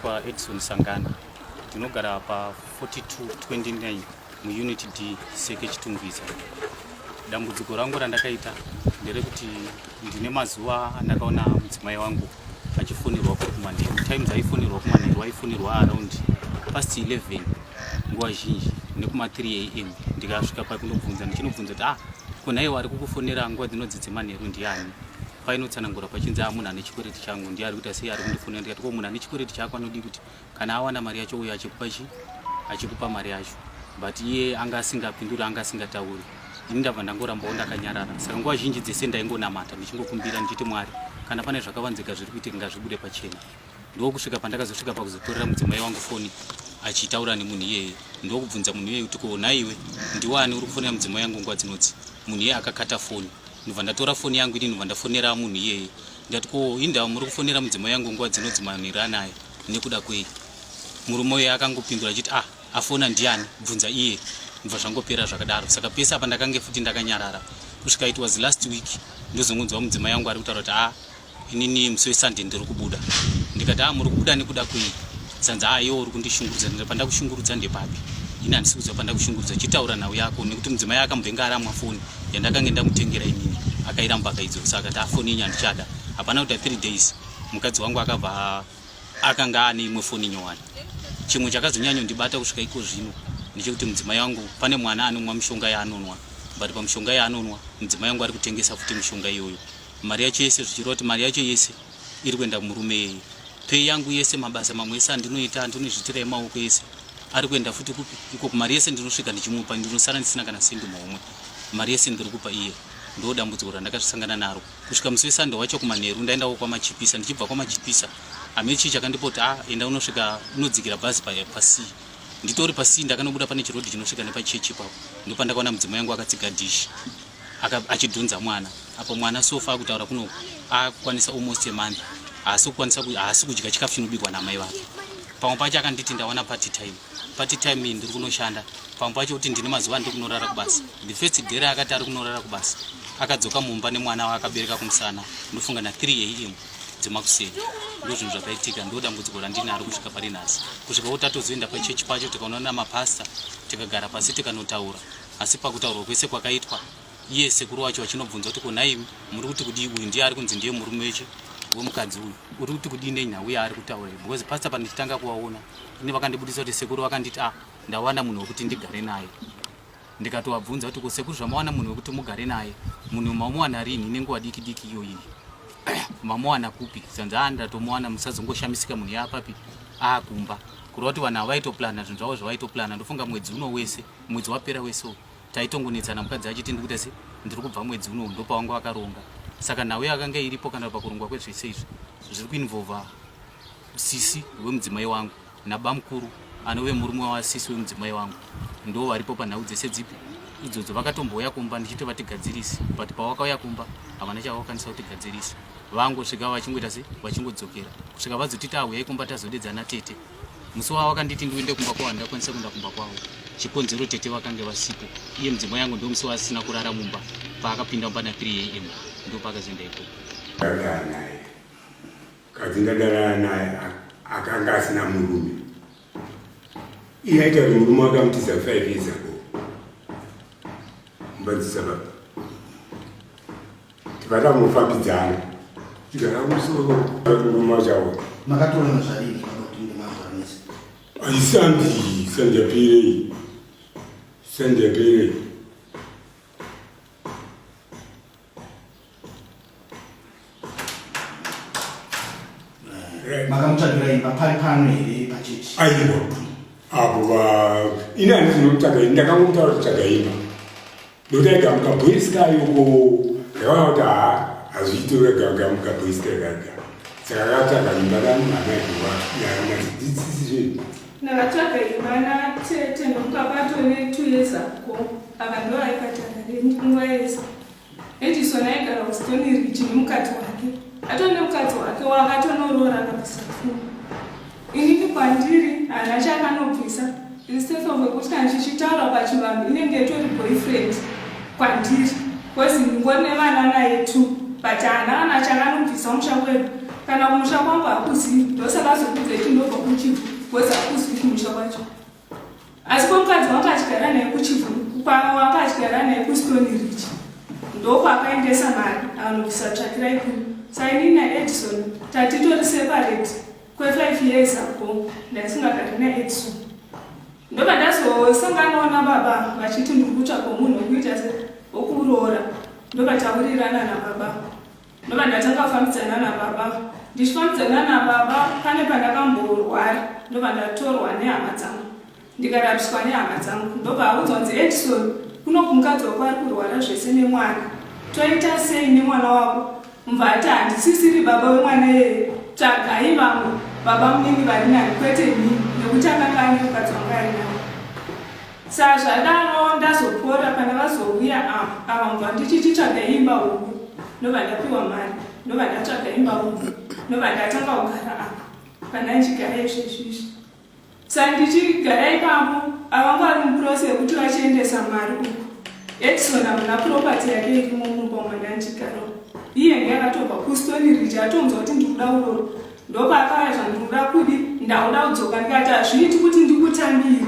ndinoitwa Edson Sangana, ndinogara pa 4229 muunit D Seke Chitungwiza. Dambudziko rangu randakaita nderekuti ndine mazuva andakaona mudzimai wangu achifonirwa kuri kumanheru. Times aifonirwa kumanheru aifonirwa around past 11 nguva zhinji nekuma 3 am. Ndikasvika pakundobvunza ndichinobvunza kuti kuna iwo ari kukufonera nguva dzinodzi dzemanheru ndiani? Painotsanangura pachinzi munhu ane chikwereti changu ndiye ari kuita sei ari kundifonera. Ndikati ko munhu ane chikwereti chako anodi kuti kana awana mari yacho uyo achikupa mari yacho, but iye anga asingapinduri, anga asingatauri. Ini ndabva ndangorambawo ndakanyarara. Saka nguva zhinji dzese ndaingonamata ndichingokumbira ndichiti Mwari, kana pane zvakavanzika zviri kuitika ngazvibude pachena. Ndokusvika pandakazosvika pakuzotorera mudzimai wangu foni achitaura nemunhu iyeye. Ndokubvunza munhu iyeye kuti ko naiwe ndiwani uri kufonera mudzimai wangu nguva dzinodzi? Munhu iyeye akakata foni. Ndobva ndatora foni yangu ini ndobva ndafonera munhu iyeye. Ndati ko indawo muri kufonera mudzimai wangu nguva dzinodzi manhero anaye nekuda kwei? Murume uyu akangopindura achiti afona ndiani? Bvunza iye. Ndobva zvangopera zvakadaro. Saka pese apa ndakange futi ndakanyarara. Kusvika it was last week ndozongonzwa mudzimai wangu ari kutaura kuti inini musi weSunday ndiri kubuda. Ndikati muri kubuda nekuda kwei? Sanza iwo uri kundishungurudza. Ndapanda kushungurudza ndepapi? Ini handisi kuziva panda kushungurudza. Chitaura nawo yako nekuti mudzimai akambvenga aramwa foni yandakange ndamutengera inini akairamba akaidzosa akati foni iyi handichada. Hapana kuita 3 days mukadzi wangu akabva akanga ane imwe foni nyowani. Chimwe chakazonyanya ndibata kusvika iko zvino ndechekuti mudzimai wangu pane mwana anomwa mishonga yaanonwa, but pamishonga yaanonwa mudzimai wangu ari kutengesa futi mishonga iyoyo. Mari yacho yese zvichireva kuti mari yacho yese iri kuenda kumurume yeye. Pei yangu yese, mabasa mamwe ese andinoita, andinozvitira emaoko yese ari kuenda futi kupi? Iko kumari yese ndinosvika ndichimupa, ndinosara ndisina kana sendi maomwe. Mari yese ndiri kupa iye. Ndo dambudziko randakasangana naro. Kusvika musi weSunday wacho kumanheru ndaendawo kwamachipisa. Ndichibva kwamachipisa amechi chakandipoti enda unosvika unodzikira bhazi pasi. Nditori pasi ndakanobuda pane chirodhi chinosvika nepachechi ipapo. Ndo pandakaona mudzimai wangu akatsiga dishi achidhunza mwana. Apo mwana sofa akutaura kuno akukwanisa almost a month. Haasi kudya chikafu chinobikwa namai vake. Pamwe pacho akanditi ndawana party time ndiri kunoshanda. Pamwe pacho kuti ndine mazuva ndiri kunorara kubasa. The first day akati ari kunorara kubasa akadzoka mumba nemwana waakabereka kumusana. Ndofunga na 3 am dzemakuseni. Ndo zvinhu zvakaitika. Ndo dambudziko randinaro kusvika pari nhasi. Kusvika tatozoenda pachechi pacho tikaona namapasta tikagara pasi tikanotaura. Asi pakutaurwa kwese kwakaitwa iye sekuru wacho achinobvunza kuti konai muri kuti kudii? Uyu ndiye ari kunzi ndiye murume weche womukadzi uyu. Uri kuti kudii nenyaya uye ari kutaura? Because pasta panditanga kuvaona ini vakandibudisa kuti sekuru vakanditi ndawana munhu wekuti ndigare naye. Ndikatovabvunza kuti ko sekuru zvamawana munhu wekuti mugare naye, munhu mamuwana rini nenguva diki diki iyoyi? Mamuwana kupi? Sanza ndatomuwana, musazongoshamisika munhu yapapi kumba. Kureva kuti vanhu havaitoplana zvinhu zvavo zvavaitoplana. Ndofunga mwedzi uno wese, mwedzi wapera wese taitongonetsana. Mukadzi achiti ndikuita se ndiri kubva mwedzi uno ndopawangu akaronga. Saka nawe akanga iripo kana pakurongwa kwezvese izvi zviri kuinvolva sisi wemudzimai wangu nabamukuru anove murume wasisi wemudzimai wangu. Ndo varipo panhau dzese dzipi idzodzo. Vakatombouya kumba ndichiti vatigadzirisi, but pavakauya kumba havana chavakakwanisa kutigadzirisa. Vangosvika vachingoita se vachingodzokera kusvika vazotiti uyai kumba tazodedzana tete. Musi wavo vakanditi ndiende kumba kwavo, ndakwanisa kuenda kumba kwavo. Chikonzero tete vakange vasipo. Iye mudzimai yangu ndo musi wasina kurara mumba paakapinda mumba na 3 am ndo pakazoenda ipo. Kadzindadara naye akanga asina murume. Iye aita kuti murume wakamutisa 5 years ago. Mbanzisa baba. Tivatamufambidzana. Tikara musoro murume wachawo. Makatora nazvarini kuti ndimazvanisa? Aisandi Sandapere. Makamutsvagira imba pari pano here pachechi? Aiwa. Apo ini handisi ndinokutsvaga imba. Ndakangokutaura kutsvaga imba. Ndotaigamuka boisika yoko. Ndakaona kuti hazviiti uragamuka boisika gaga. Saka akatsvaga imba namunhu amaitiwa. Ndakatsvaga imba natete nokukapatwa ne2 years ago. Ava ndo aikatanga nguva yese. Edison aigara kuStony Ridge nemukadzi wake. Atone mukadzi wake wakatonorora kabisa. Inini kwandiri hana chakanobvisa. Instead of kuti kana chichitaura pachivambi inenge itori boyfriend kwandiri. Kwezi ngone vana naye tu. But hana chakanobvisa mushango wedu. kana kumusha kwangu hakuzivi ndosaka zokudza ichindobva kuchifu kweza hakuzivi kumusha kwacho. Asi kwamukadzi wanga achigara naye kuchifu wanga achigara naye kuStone Ridge ndokwakaendesa mari anokusatsvakira ikuru. Saka inini naEdison tatitori separate kwe5 years ago ndasingagari naEdison. Ndobva ndazosanganawo nababa vachiti ndiri kutsvaka munhu wekuita wokuroora. Ndobva taurirana nababa. Ndobva ndatanga kufambidzana nababa. Ndichifambidzana nababa pane pandakamborwara. Ndobva ndatorwa nehama dzangu ndikarapiswa nehama dzangu. Ndobva audzwa kunzi Edison kuno kumukadzi wako ari kurwara zvese nemwana. Toita sei nemwana wako? Mvati handisisiri baba wemwana yeye. Tsvagai vamwe baba munini vari nani kwete ini nekuti akanga ane mukadzi wanga ari nani. Saka zvadaro ndazopora pandakazouya ava mva ndichichitsvaga imba huru. Ndobva ndapiwa mari. Ndobva ndatsvaga imba huru. Ndobva ndatanga kugara apa kana ndichigara izvezvizvi. Saka ndichigara ipapo avanga vari muprose yekuti vachiendesa mari uku. Edison hamuna propati yake irimo mumba mandandigarawo. Iye ndakatobva kuStone Ridge atonzwa kuti ndikuda uroro. Ndopakaya zvandikuda kudi ndakuda kudzoka ndikati hazviiti kuti ndikutambire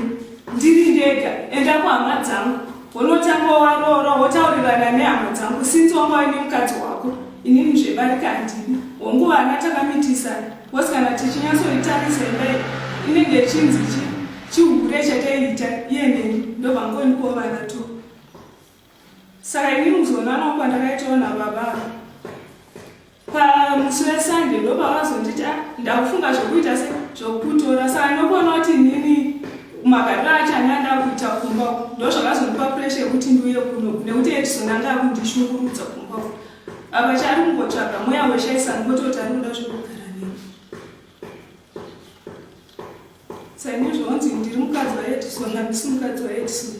ndiri ndega enda kuhama dzangu unotanga waroora wotaurirana nehama dzangu sinzi wanga waine mukadzi wako inini zvebarika handini wonguvana takamitisana wose kana tichinyatsoitarisa imba inenge chinzi chihure chataiita iye neni ndobva ngonipo vana to. Saka inini muzonanawo kwandakaitawo nababa pamusi weSunday ndobva vazonditi ndakufunga zvokuita zvokutora. Saka ndokuona kuti nini magariro acho andanda kuita kumba ndozvakazondipa puresha yekuti ndiuye kuno nekuti Edison anga akundishungurudza kumba apa chari kungotsvaga mweya weshaisani kototi ari kuda zvekugara neni. Saka ini zvonzi ndiri mukadzi waEdison handisi mukadzi waEdison.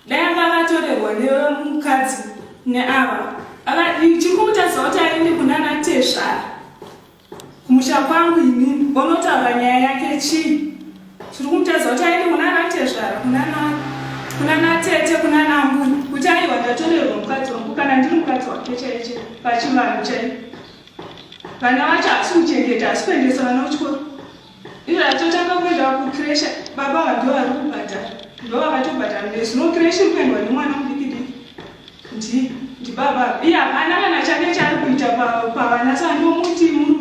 Dai anga akatorerwa nemukadzi neava chiri kumutadza kuti aende kuna naTezvara kumusha kwangu inini onotaura nyaya yake chii. Chiri kumutadza kuti aende kuna naTezvara kuna natete kuna nambuni kuti aiwa ndatorerwa mukadzi wangu kana ndiri mukadzi wake chaiche pachivanhu chai. Vana vacho hasi kuchengeta hasi kuendesa vana kuchikoro. Izvo atotanga kuenda kukiresha baba vandio vari kubhadhara ndo vakatobhadhara nezvino kireshi iri kuendwa nemwana mudiki ndibaba iye hapana kana chake chaari kuita pavana. Saka ndomuti muri